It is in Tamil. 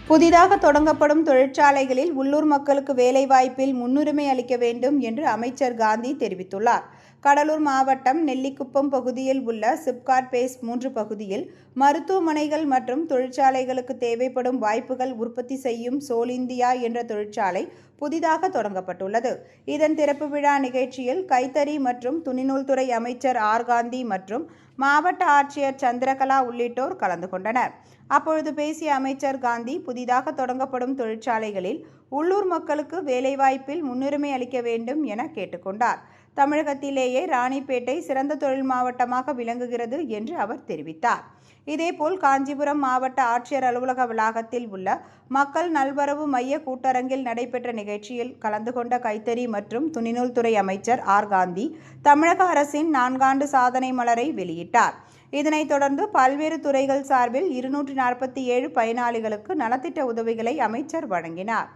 புதிதாக தொடங்கப்படும் தொழிற்சாலைகளில் உள்ளூர் மக்களுக்கு வேலைவாய்ப்பில் முன்னுரிமை அளிக்க வேண்டும் என்று அமைச்சர் காந்தி தெரிவித்துள்ளார். கடலூர் மாவட்டம் நெல்லிக்குப்பம் பகுதியில் உள்ள சிப்காட் பேஸ் 3 பகுதியில் மருத்துவமனைகள் மற்றும் தொழிற்சாலைகளுக்கு தேவைப்படும் வாய்ப்புகள் உற்பத்தி செய்யும் சோல் இந்தியா என்ற தொழிற்சாலை புதிதாக தொடங்கப்பட்டுள்ளது. இதன் திறப்பு விழா நிகழ்ச்சியில் கைத்தறி மற்றும் துணிநூல் துறை அமைச்சர் ஆர். காந்தி மற்றும் மாவட்ட ஆட்சியர் சந்திரகலா உள்ளிட்டோர் கலந்து கொண்டனர். அப்பொழுது பேசிய அமைச்சர் காந்தி, புதிதாக தொடங்கப்படும் தொழிற்சாலைகளில் உள்ளூர் மக்களுக்கு வேலைவாய்ப்பில் முன்னுரிமை அளிக்க வேண்டும் என கேட்டுக்கொண்டார். தமிழகத்திலேயே ராணிப்பேட்டை சிறந்த தொழில் மாவட்டமாக விளங்குகிறது என்று அவர் தெரிவித்தார். இதேபோல் காஞ்சிபுரம் மாவட்ட ஆட்சியர் அலுவலக வளாகத்தில் உள்ள மக்கள் நல்வரவு மைய கூட்டரங்கில் நடைபெற்ற நிகழ்ச்சியில் கலந்து கொண்ட கைத்தறி மற்றும் துணிநூல் துறை அமைச்சர் ஆர். காந்தி தமிழக அரசின் 4 ஆண்டு சாதனை மலரை வெளியிட்டார். இதனைத் தொடர்ந்து பல்வேறு துறைகள் சார்பில் 247 பயனாளிகளுக்கு நலத்திட்ட உதவிகளை அமைச்சர் வழங்கினார்.